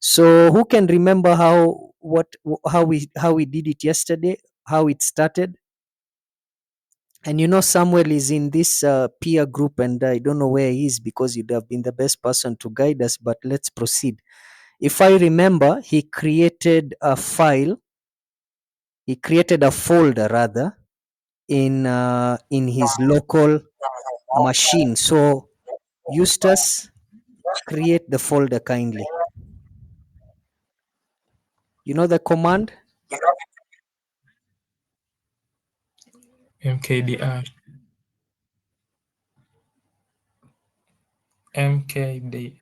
So who can remember how we did it yesterday, how it started? And Samuel is in this peer group, and I don't know where he is because you'd have been the best person to guide us. But let's proceed. If I remember, he created a file. He created a folder rather in his local machine. So Eustace, create the folder kindly. You know the command? mkdir mkdir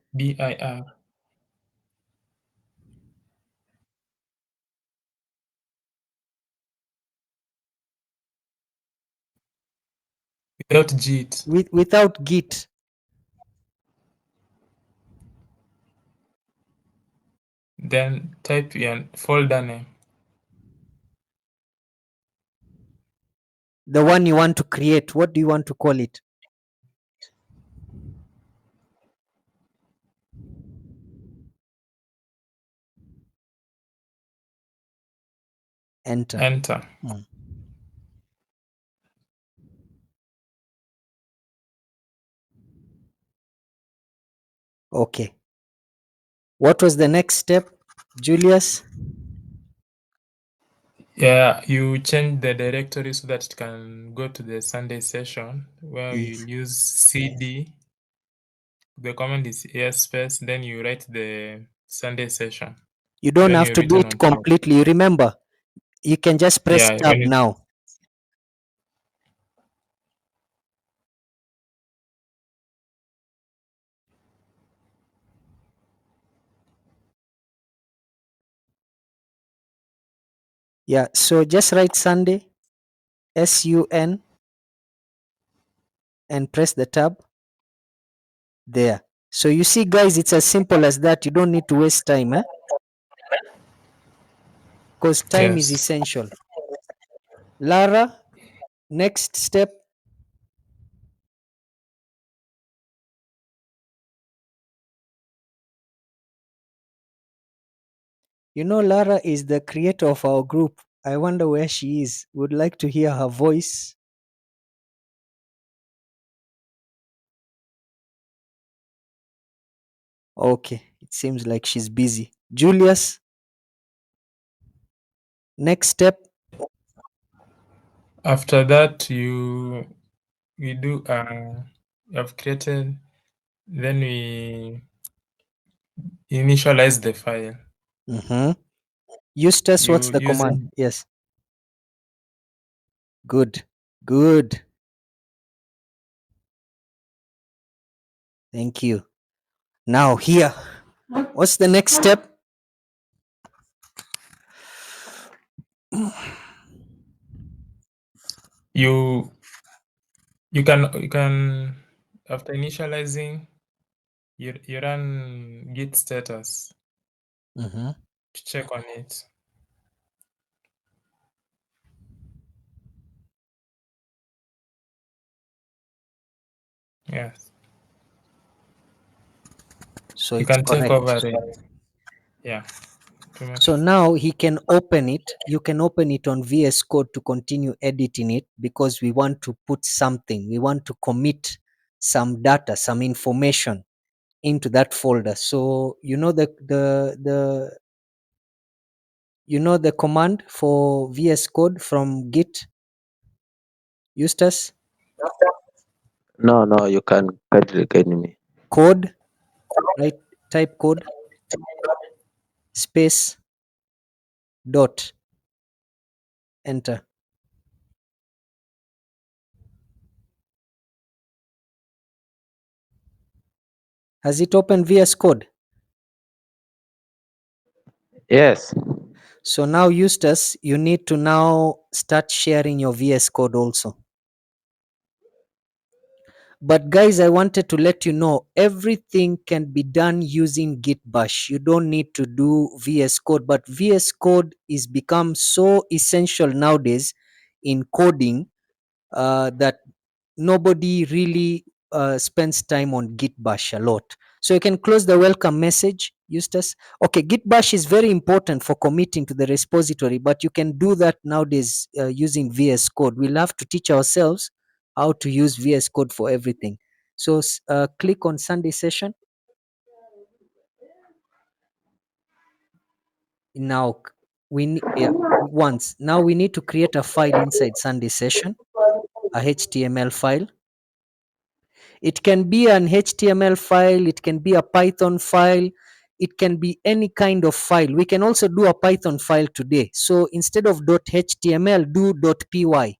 without git, Without git. then type your folder name. The one you want to create, what do you want to call it? Enter. Enter. Okay. What was the next step, Julius? Yeah, you change the directory so that it can go to the Sunday session where Yes. you use cd. The command is space, then you write the Sunday session. You don't Then have you to do written it on top. completely. You remember, you can just press Yeah, tab now. Yeah, so just write Sunday, SUN, and press the tab there. So you see, guys, it's as simple as that. You don't need to waste time, because time is yes. essential. Lara, next step. Lara is the creator of our group. I wonder where she is. Would like to hear her voice. Okay, it seems like she's busy. Julius, next step. After that, we do you have created, then we initialize the file. Eustace, what's You the use command? Yes. Good. Good. Thank you. Now here. What's the next step? you can after initializing you run git status to check on it. Yes. So You it's can take correct. over it. Yeah. So now he can open it. You can open it on VS Code to continue editing it because we want to put something. We want to commit some data, some information into that folder. So the command for VS Code from Git, Eustace? No, you can kindly guide me. Code, right? Type code space dot, enter. Has it opened VS Code? Yes. So now, Eustace, you need to now start sharing your VS Code also. But guys, I wanted to let you know everything can be done using Git Bash. You don't need to do VS Code, but VS Code is become so essential nowadays in coding that nobody really spends time on git bash a lot. So you can close the welcome message, Eustace. Okay, git bash is very important for committing to the repository, but you can do that nowadays using VS Code. We'll have to teach ourselves how to use VS Code for everything. So click on Sunday session. Now once. Now we need to create a file inside Sunday session, a HTML file. It can be an HTML file, it can be a Python file, it can be any kind of file. We can also do a Python file today. So instead of .html, do .py.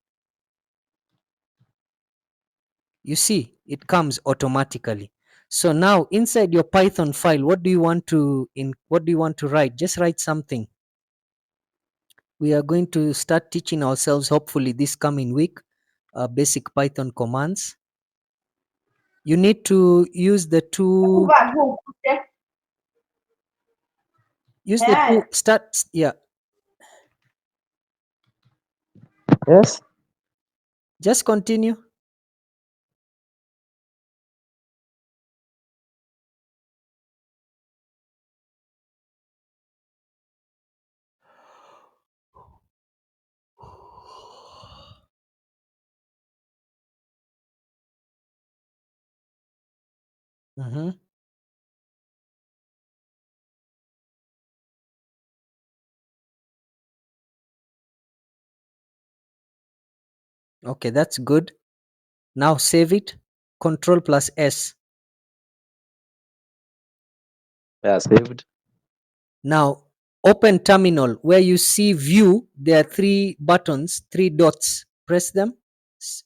You see, it comes automatically. So now inside your Python file, what do you want to write? Just write something. We are going to start teaching ourselves, hopefully this coming week, basic Python commands. You need to use the two yeah, Yes. just continue. Mhm. Okay, that's good. Now save it. Control plus S. Yeah, saved. Now open terminal. Where you see view, there are three buttons, three dots. Press them.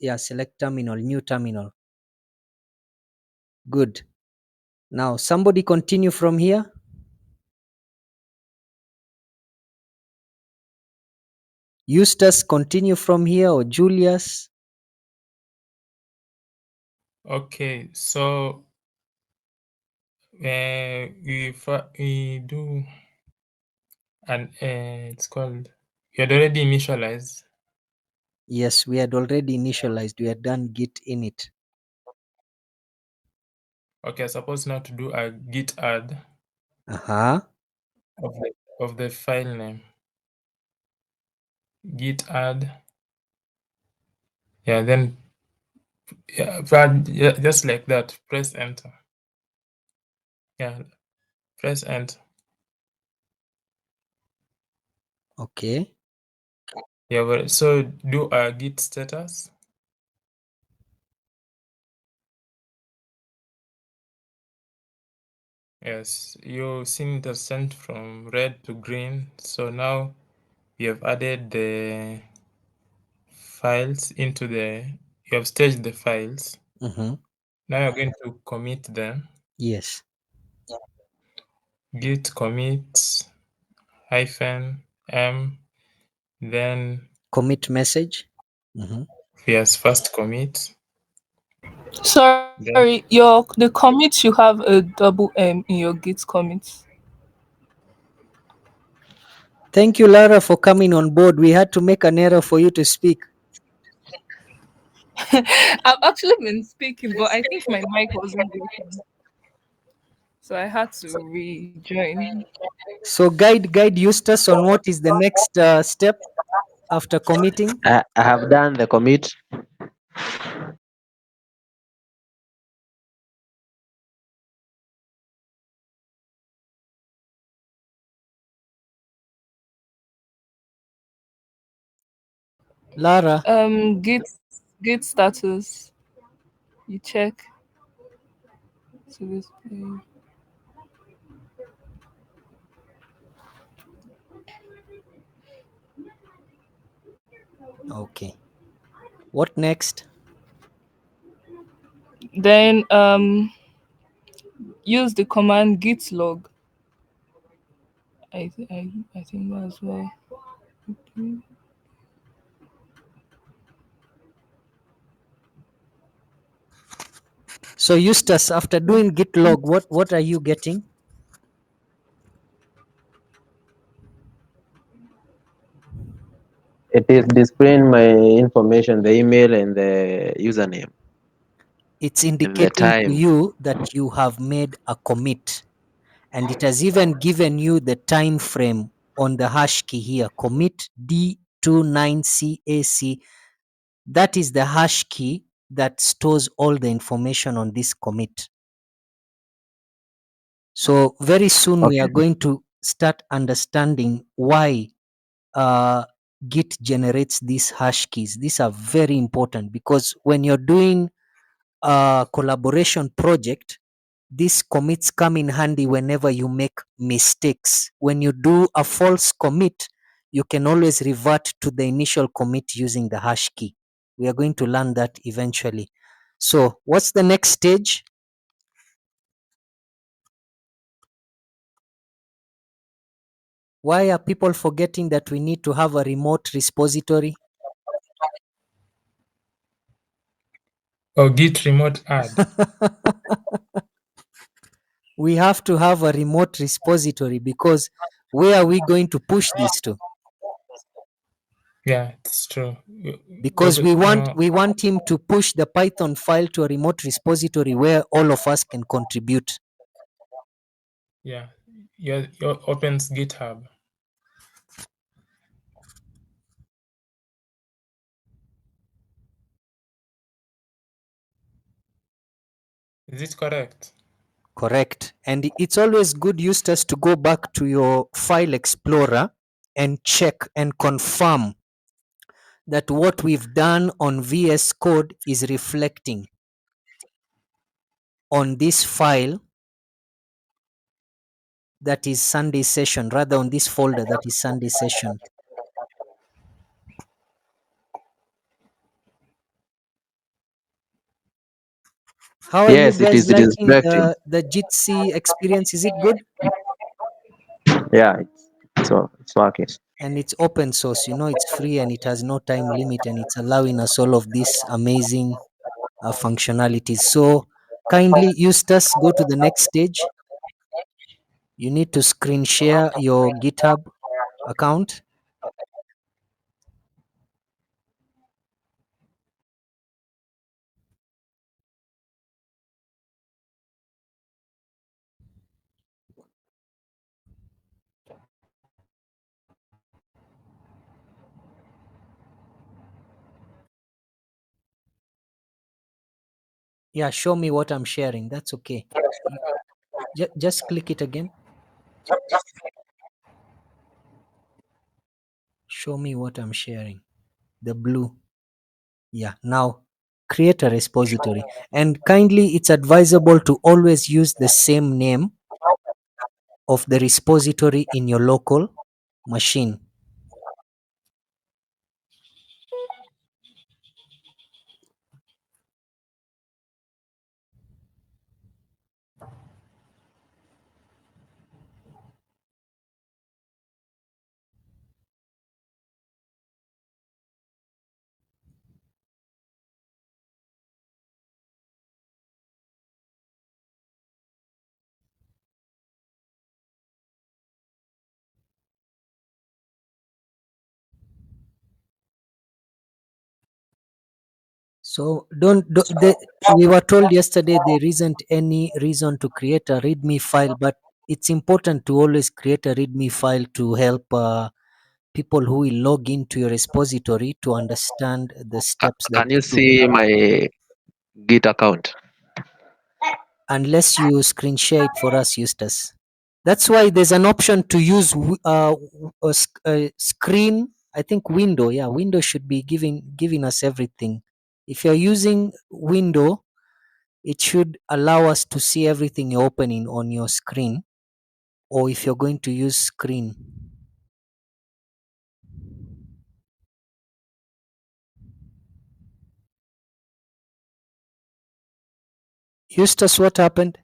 Yeah, select terminal, new terminal. Good. Now somebody continue from here. Eustace, continue from here, or Julius. Okay, so we do an it's called, you had already initialized. Yes, we had already initialized. We had done git init. Okay, suppose now to do a git add Uh-huh. of the file name. Git add. Yeah, then yeah, just like that. Press enter. Yeah, press enter. Okay. Yeah, well, so do a git status. Yes, you've seen the sent from red to green. So now we have added the files into you have staged the files. Mm-hmm. Now you're going to commit them. Yes. Git commit -m, then Commit message. Mm-hmm. yes, first commit. Then Sorry, your the commit you have a double M in your Git commit. Thank you, Lara, for coming on board. We had to make an error for you to speak. I've actually been speaking, but I think my mic wasn't working, so I had to rejoin. So guide Eustace on what is the next step after committing. I have done the commit. Lara, Git status. You check to this page. okay. What next? Then use the command git log. I think that's well. So Eustace, after doing git log, what are you getting? It is displaying my information, the email and the username. It's and the indicating to time. you that you have made a commit, and it has even given you the time frame on the hash key here, commit D29CAC. That is the hash key that stores all the information on this commit. So very soon we are Okay. going to start understanding why Git generates these hash keys. These are very important because when you're doing a collaboration project, these commits come in handy whenever you make mistakes. When you do a false commit, you can always revert to the initial commit using the hash key. We are going to learn that eventually. So what's the next stage? Why are people forgetting that we need to have a remote repository? Or git remote add. We have to have a remote repository because where are we going to push this to? Yeah, it's true. Because we want him to push the Python file to a remote repository where all of us can contribute. yeah, your opens GitHub. Is it correct? Correct. And it's always good, Eustace, to go back to your file explorer and check and confirm that what we've done on VS Code is reflecting on this file that is Sunday session, rather on this folder that is Sunday session. How are you Yes, it guys is liking reflecting. the Jitsi experience? Is it good? Yeah, it's working. And it's open source, it's free and it has no time limit and it's allowing us all of these amazing functionalities. So kindly, Eustace, go to the next stage. You need to screen share your GitHub account. Yeah, show me what I'm sharing. That's okay. Just click it again. Show me what I'm sharing. The blue. Yeah, now create a repository. And kindly, it's advisable to always use the same name of the repository in your local machine. So we were told yesterday there isn't any reason to create a README file, but it's important to always create a README file to help people who will log into your repository to understand the steps that Can you you took. see my Git account? Unless you screen share it for us, Eustace. That's why there's an option to use a screen. I think window. Yeah, window should be giving us everything. If you're using window, it should allow us to see everything you're opening on your screen. Or if you're going to use screen. Eustace, what happened?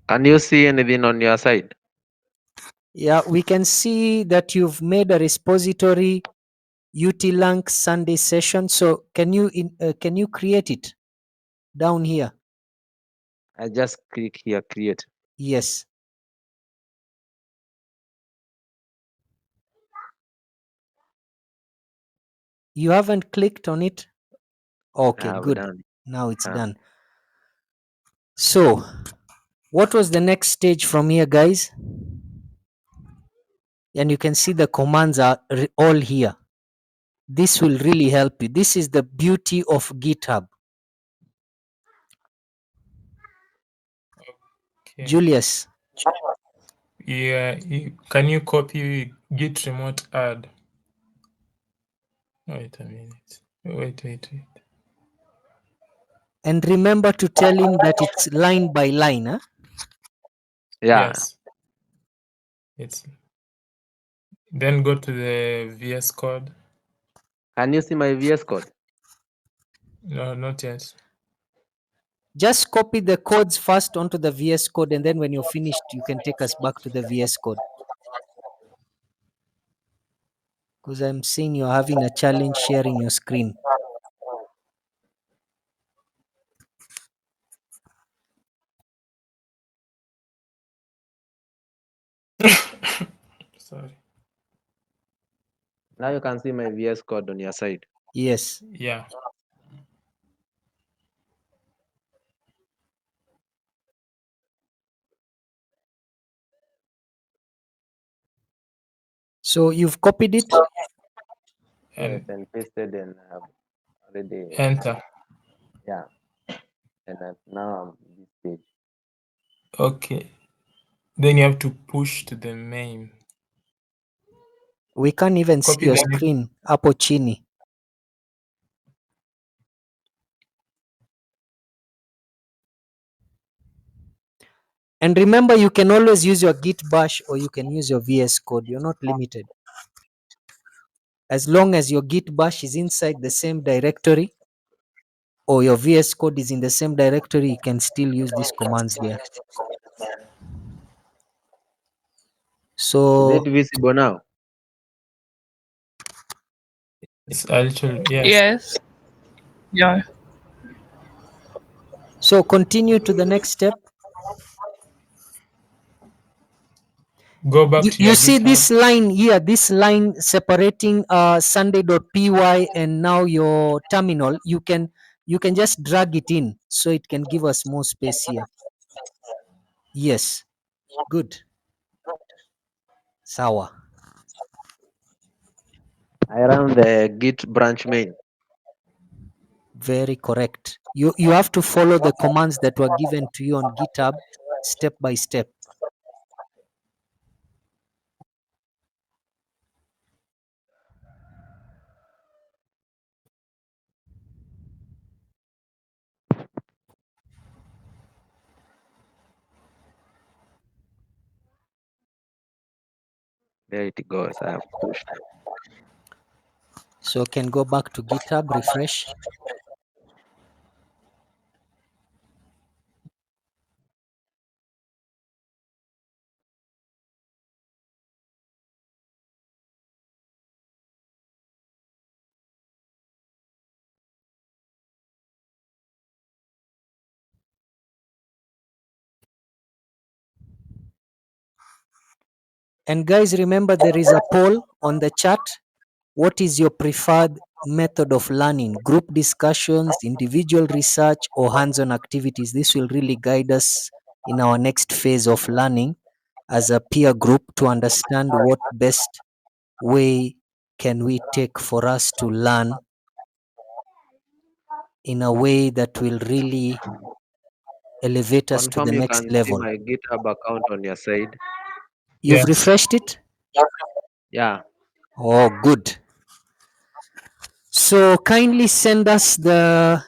Can you see anything on your side? Yeah, we can see that you've made a repository utilank Sunday session. So can you create it down here? I just click here, create. Yes. You haven't clicked on it? I Okay, have good. done. Now it's Ah, done. So, what was the next stage from here, guys? And you can see the commands are all here. This will really help you. This is the beauty of GitHub. Okay. Julius, Yeah. Can you copy git remote add? Wait a minute. Wait. and remember to tell him that it's line by line. Huh? yeah. Yes. It's then go to the VS Code. Can you see my VS Code? No, not yet. Just copy the codes first onto the VS Code, and then when you're finished, you can take us back to the VS Code. Because I'm seeing you're having a challenge sharing your screen. Sorry. Now you can see my VS Code on your side. Yes. Yeah. So you've copied it? Yes, And and pasted, and I have already, enter. yeah. And now I'm this page. Okay. Then you have to push to the main. We can't even see Copy your the main. screen. Hapo chini. And remember, you can always use your Git bash or you can use your VS Code. You're not limited. As long as your Git bash is inside the same directory or your VS Code is in the same directory, you can still use these commands there. Is it So, visible now? It's actually yes. Yes. Yeah. so continue to the next step. Go back You, to you your see GitHub. this line here, this line separating sunday.py and now your terminal. You can just drag it in so it can give us more space here. Yes, good. Sawa. I run the Git branch main. Very correct. You have to follow the commands that were given to you on GitHub step by step. There it goes. I have pushed. So can go back to GitHub, refresh. And guys, remember there is a poll on the chat. What is your preferred method of learning? Group discussions, individual research, or hands-on activities? This will really guide us in our next phase of learning as a peer group to understand what best way can we take for us to learn in a way that will really elevate us to Confirm the you next can see level. my GitHub account on your side. You've Yes. refreshed it? Yeah. Oh, good. So kindly send us the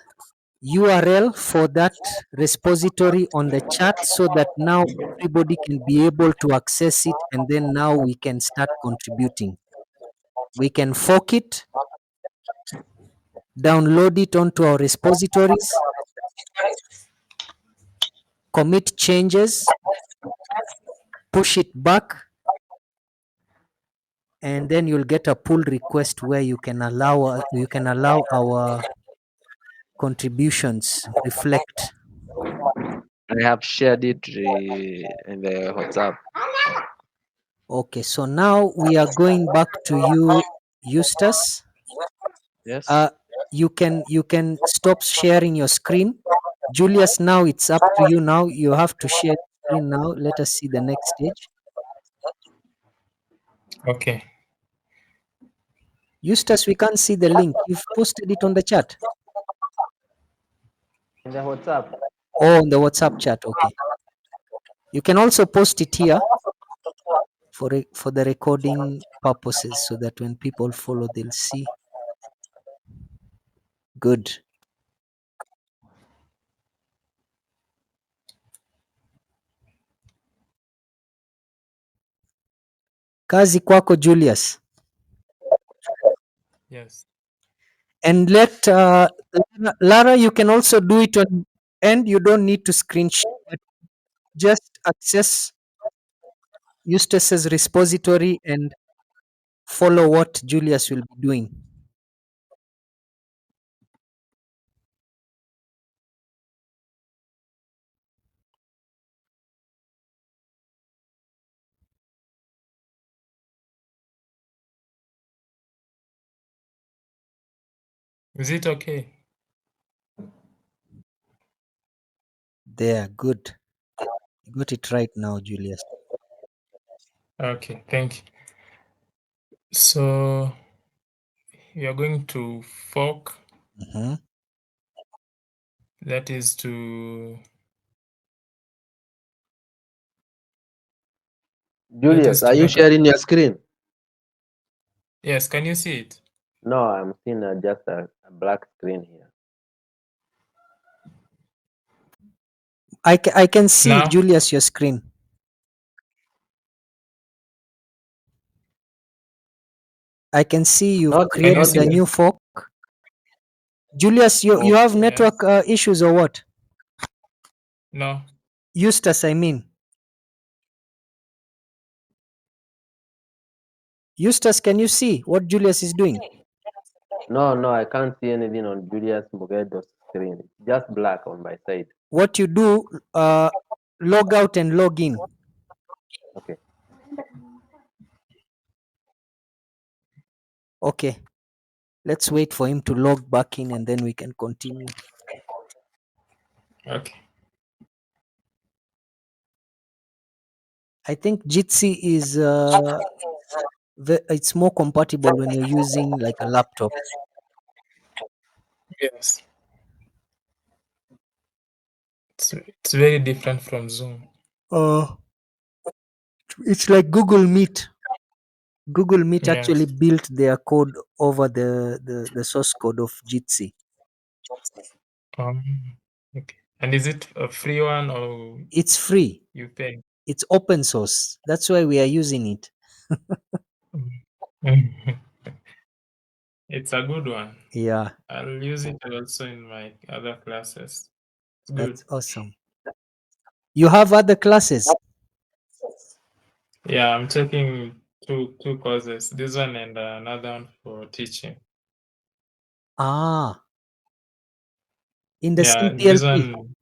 URL for that repository on the chat so that now everybody can be able to access it, and then now we can start contributing. We can fork it, download it onto our repositories, commit changes, push it back, and then you'll get a pull request where you can allow our contributions reflect. I have shared it in the WhatsApp. Okay, so now we are going back to you, Eustace. Yes. You can stop sharing your screen. Julius, now it's up to you. Now you have to share screen now. Let us see the next stage. Okay. Eustace, we can't see the link. You've posted it on the chat. In the WhatsApp. Oh, on the WhatsApp chat. Okay. You can also post it here for the recording purposes, so that when people follow, they'll see. Good. Kazi kwako, Julius. Yes. And let Lara, you can also do it on end. You don't need to screen share. Just access Eustace's repository and follow what Julius will be doing. Is it okay? There, good. You got it right now, Julius. Okay, thank you. So we are going to fork, Mhm. that is to Julius, are you make sharing your screen? yes, can you see it? No, I'm seeing just a black screen here. I can see, Now? Julius, your screen. I can see you've Not Can you created see a yet. new fork. Julius, you have Okay. Yes. network issues or what? No. Eustace, I mean. Eustace, can you see what Julius is doing? No, I can't see anything on Julius Mugedo's screen. It's just black on my side. What you do, log out and log in. Okay. Okay. Let's wait for him to log back in and then we can continue. Okay. I think Jitsi is it's more compatible when you're using like a laptop. Yes. It's very different from Zoom. Uh, it's like Google Meet. Google Meet actually Yes. built their code over the source code of Jitsi. Um, okay. And is it a free one or It's free. you pay? It's open source. That's why we are using it. Mm. It's a good one. Yeah, I'll use it also in my other classes. It's good. that's awesome. You have other classes? Yeah, I'm taking two courses. This one and another one for teaching. Ah, in the same Yeah, this PLP. one.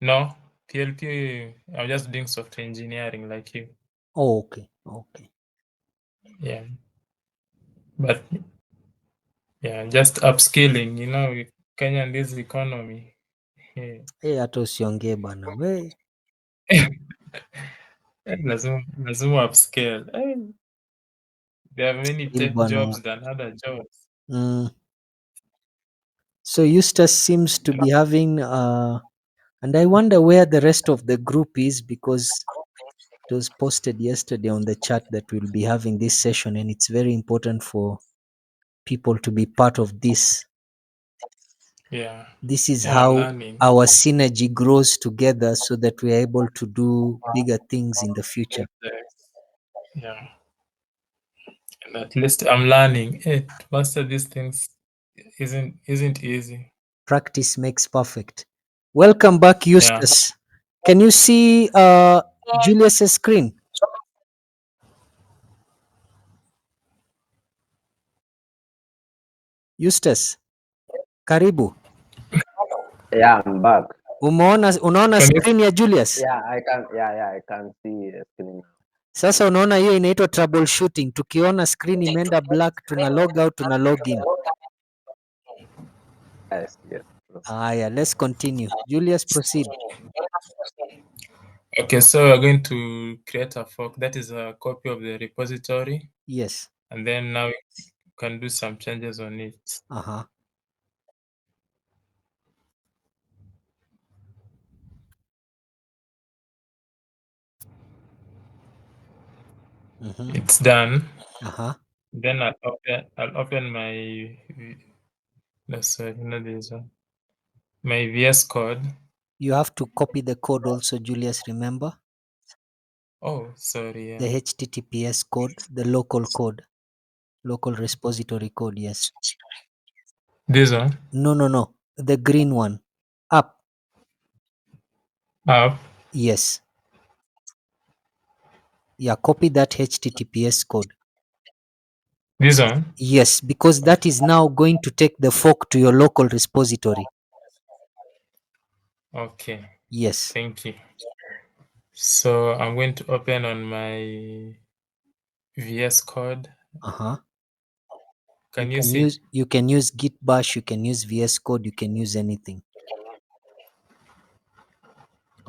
No, PLP. I'm just doing software engineering like you. Oh, okay, okay. Yeah, but yeah, just upskilling. Kenya and this economy. Yeah. Hata usiongee bana we. Lazima upscale. There are many Hili tech bwana. jobs than other jobs. So Eustace seems to be having and I wonder where the rest of the group is, because it was posted yesterday on the chat that we'll be having this session and it's very important for people to be part of this. Yeah, This is yeah, I'm how learning. our synergy grows together so that we are able to do bigger things in the future. Yeah, and at least I'm learning. To master these things isn't easy. Practice makes perfect. Welcome back, Yeah. Eustace. Can you see Julius's screen? Eustace, karibu. Yeah, I'm back. Unaona Can you screen ya Julius? Yeah, I can. Yeah, I can see the screen now. Sasa unaona hiyo inaitwa troubleshooting. Tukiona screen imeenda black, tuna log out, tuna log in. Yes, yes. Haya, let's continue. Julius, proceed. Okay, so we're going to create a fork. That is a copy of the repository. Yes. And then now we can do some changes on it. Uh-huh. Mm-hmm. It's done. Uh-huh. Then I'll open my sorry, not this one. My VS Code. You have to copy the code also, Julius, remember? Oh, sorry, The yeah. HTTPS code, the local code, local repository code, yes. This one. No. The green one. Up. Up. Yes. Yeah, copy that HTTPS code. This one. Yes, because that is now going to take the fork to your local repository. Okay. Yes. Thank you. So I'm going to open on my VS Code. Uh-huh. Can you see? You can use Git bash, you can use VS Code, you can use anything.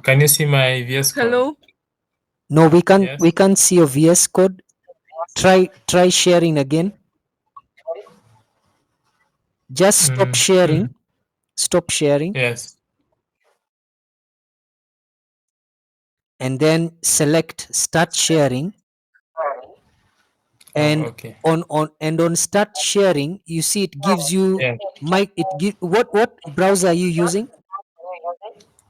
Can you see my VS Code? Hello. No, we Yes. can't see your VS Code. Try sharing again. Just stop sharing. Stop sharing. Yes. And then select start sharing. Oh, And okay. on start sharing, you see it gives you Yeah. what browser are you using?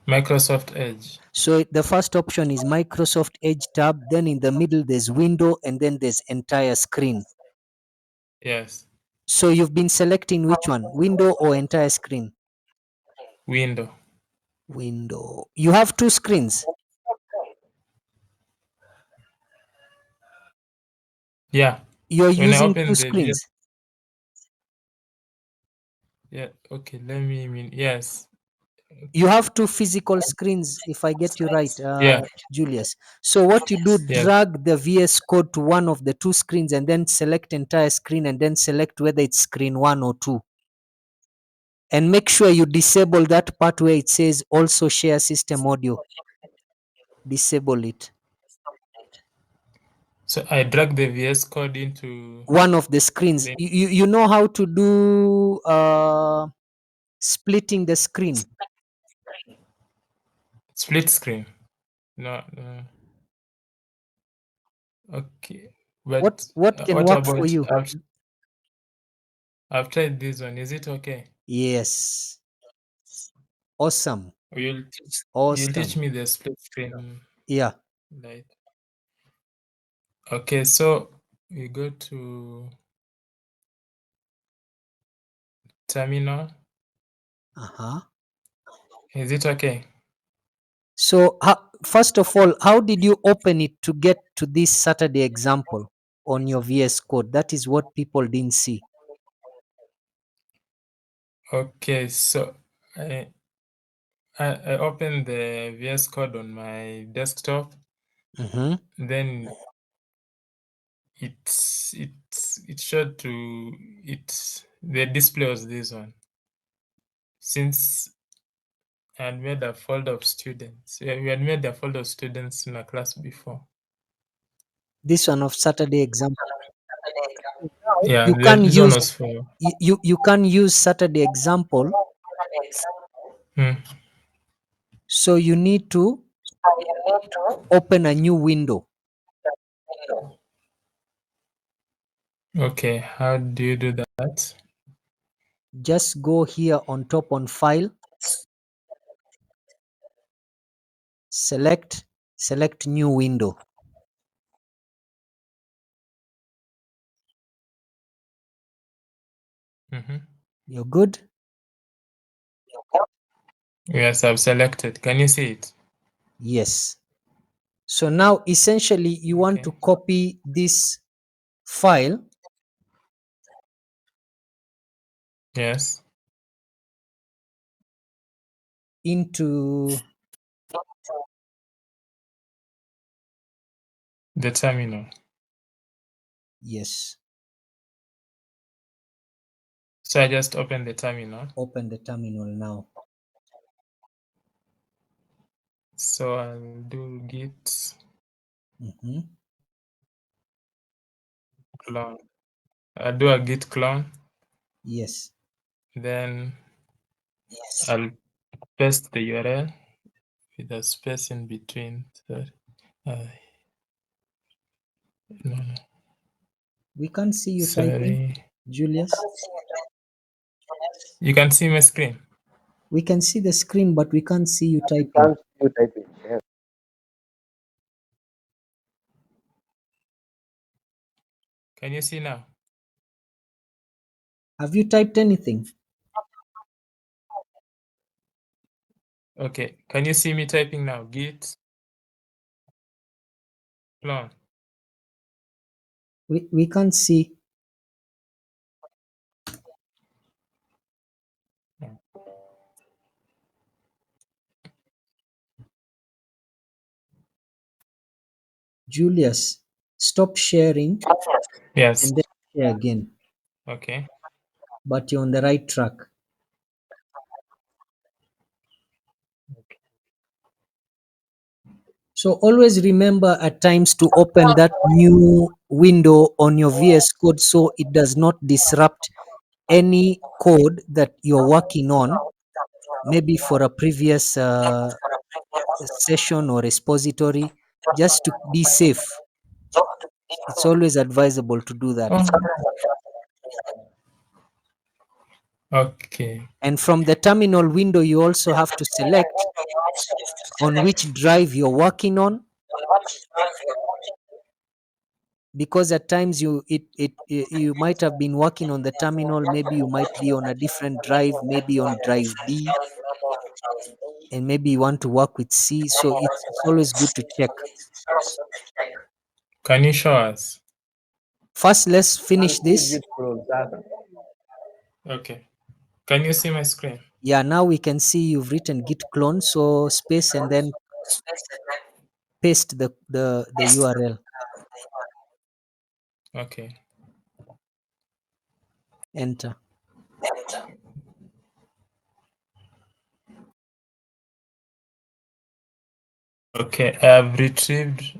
Microsoft Edge. So the first option is Microsoft Edge tab, then in the middle there's window, and then there's entire screen. Yes. So you've been selecting which one, window or entire screen? Window. Window. You have two screens. Yeah. You're When I using open two the VS, screens. yeah. Okay. Let me mean. Yes. You have two physical screens, if I get you right, Yeah. Julius. So what you do, Yes. drag the VS Code to one of the two screens and then select entire screen and then select whether it's screen 1 or 2. And make sure you disable that part where it says also share system audio. Disable it. So I drag the VS Code into One of the screens. the You know how to do splitting the screen. split screen. No. No. Okay. But What can what work for about you? I've tried this one. Is it okay? Yes. Awesome. Or you'll teach Awesome. me the split screen Yeah. light. Okay, so we go to terminal. Uh-huh. Is it okay? So first of all, how did you open it to get to this Saturday example on your VS Code? That is what people didn't see. Okay, so I I opened the VS Code on my desktop. Mm-hmm. Then it showed to it the display was this one. Since I had made a folder of students. Yeah, we had made a folder of students in a class before. This one of Saturday example. Yeah, You can this one use was for you can use Saturday example. Hmm. So you need to open a new window. Okay, how do you do that? Just go here on top on file, select new window. You're good. Yes, I've selected. Can you see it? Yes. So now essentially you want Okay. to copy this file Yes. into The terminal. Yes. So I just open the terminal. Open the terminal now. So I'll do git Mm-hmm. clone. I'll do a git clone. Yes. Then I'll paste the URL with a space in between. Sorry. No, no. We can't see you typing, Sorry. Julius. You can see my screen. We can see the screen, but we can't see you You typing. can't you type it. Yes. Can you see now? Have you typed anything? Okay. Can you see me typing now? Git clone. We can't see. No. Julius, stop sharing Yes. and then share again. Okay. But you're on the right track. So always remember at times to open that new window on your VS Code so it does not disrupt any code that you're working on, maybe for a previous session or repository, just to be safe. It's always advisable to do that. Oh. Okay. And from the terminal window, you also have to select on which drive you're working on, because at times you might have been working on the terminal, maybe you might be on a different drive, maybe on drive B, and maybe you want to work with C. So it's always good to check. Can you show us? First, let's finish Can't see this. Git clone sasa. Okay. Can you see my screen? Yeah, now we can see you've written git clone. So space and then paste the URL. Okay. Enter. Okay. I've retrieved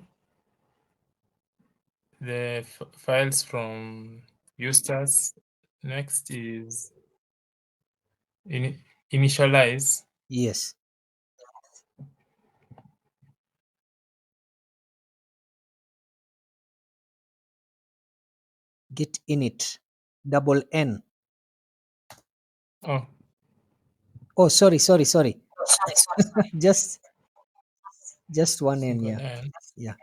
the files from Eustace. Next is initialize. Yes. Git init. Double N. Oh, Oh, sorry. just one N. single Yeah. N. Yeah.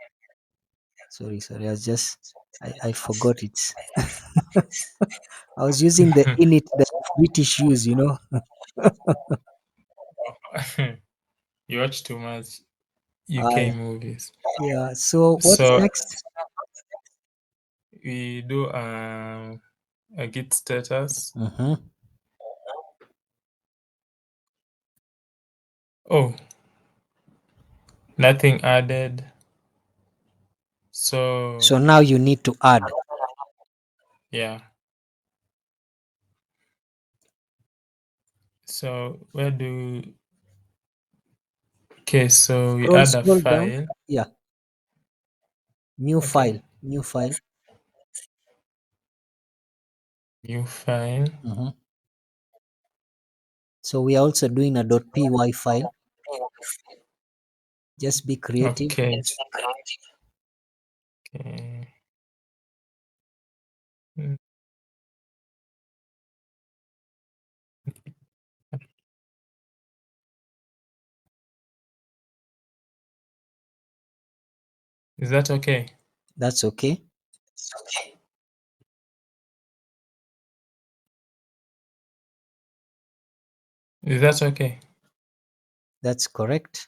Sorry. I forgot it. I was using the init that British use, you know. You watch too much Uh, UK movies. yeah. So what's So next? we do a git status. Mm-hmm. Oh, nothing added. So So now you need to add. yeah. So where do okay, so we add a Scroll down. file. Yeah. New Okay, file. New file. new file. Mm-hmm. So we are also doing a .py file. Just be creative. Okay. Okay. Mm, is that okay? That's okay. Is that okay? That's correct.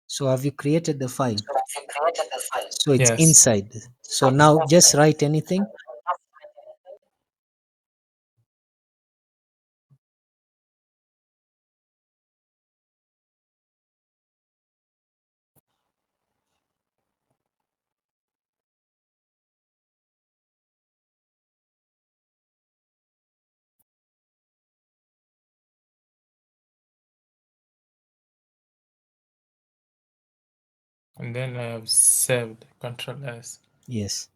So have you created the file? So it's Yes. inside. So now just write anything. and then I have saved. Control S. Yes.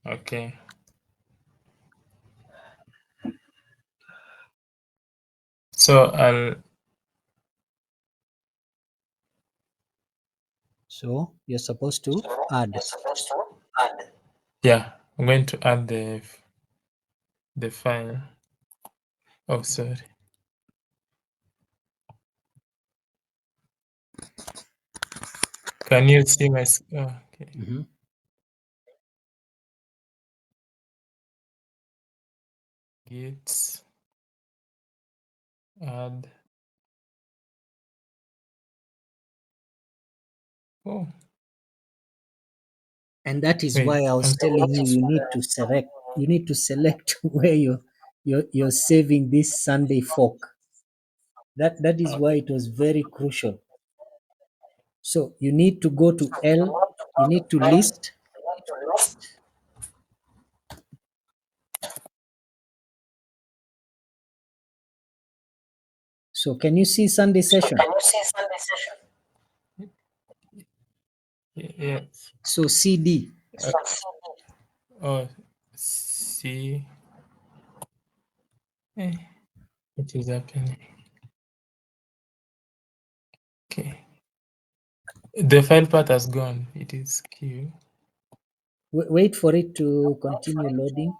Okay. So So you're supposed to add. yeah, I'm going to add the file. Oh, sorry. Can you see my? Oh, okay. Mhm. Git add. Oh, And that is wait. why I was telling you you need to select where you're saving this Sunday fork. That is why it was very crucial. So you need to go to L, you need to list. So can you see Sunday session? Yes. So CD. Oh, see. Eh, it is happening. Okay. The file path has gone. It is Q. Wait for it to continue loading.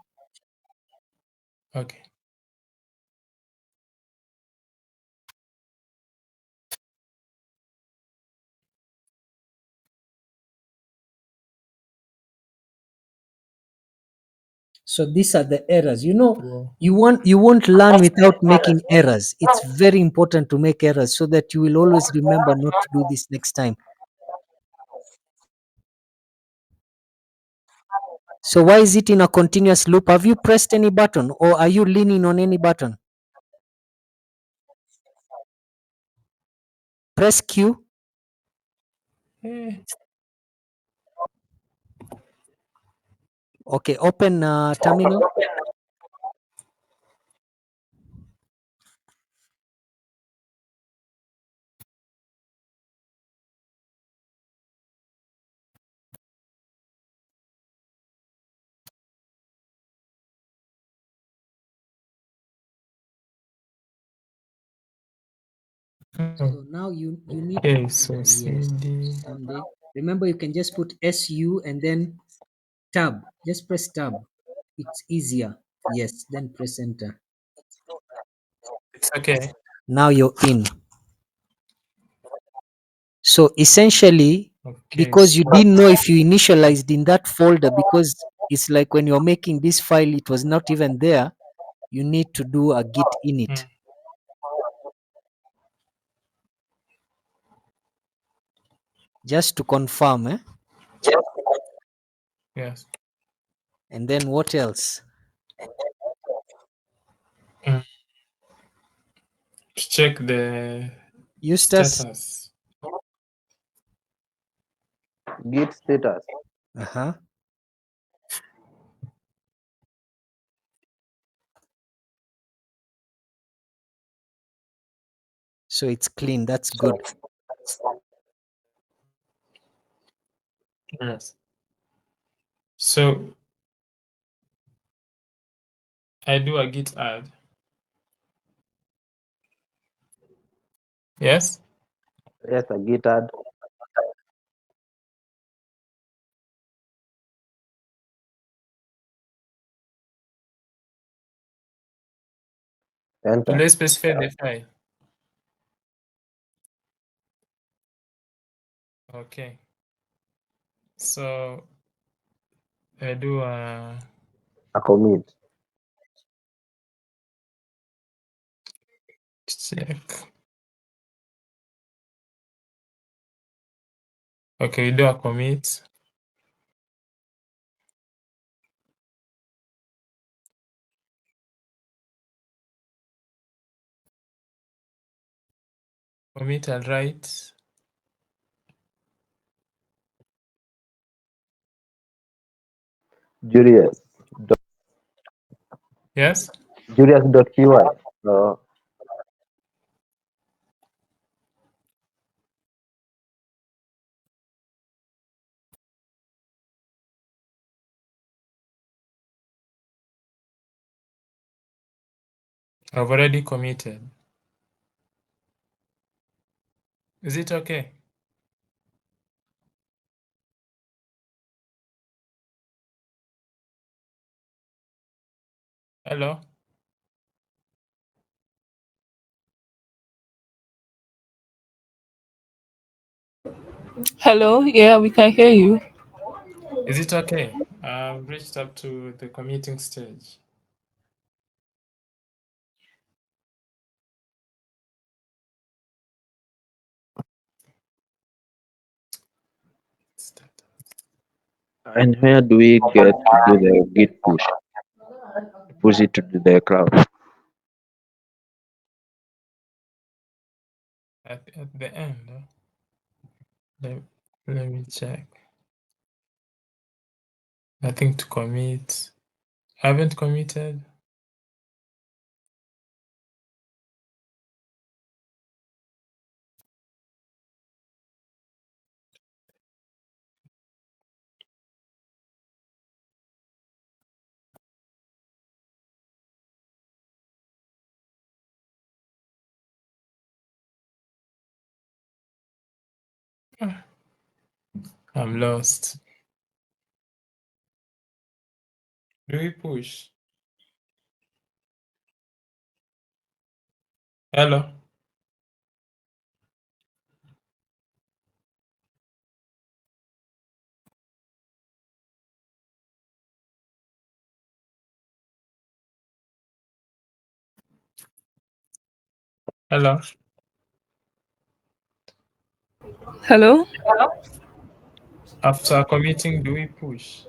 Okay. So these are the errors. You know, Wow. you won't learn without making errors. It's very important to make errors so that you will always remember not to do this next time. So why is it in a continuous loop? Have you pressed any button or are you leaning on any button? Press Q. Eh, Okay, open terminal. So now you need to okay, so yes, CD. Sunday. Remember, you can just put SU and then tab. Just press tab. It's easier. Yes, then press enter. It's okay. Now you're in. So essentially, Okay, because you so didn't know if you initialized in that folder, because it's like when you're making this file, it was not even there. You need to do a git init just to confirm. yes. And then what else? Mm. To check the Eustace. status. Git status. Uh-huh. So it's clean. That's good. Yes. So I do a git add. Yes. Yes, a git add. Do Enter. they specify the file? Okay. So I do A commit. check. Okay, we do a commit. Commit and write. Julius. Yes. Julius.py. I've already committed. Is it okay? Hello? Hello, yeah, we can hear you. Is it okay? I've reached up to the committing stage. And where do we get to do the git push? Push it to the cloud. At the end, let, let me check. Nothing to commit. Haven't committed. Ah, I'm lost. Do we push? Hello? Hello? Hello? After committing, do we push?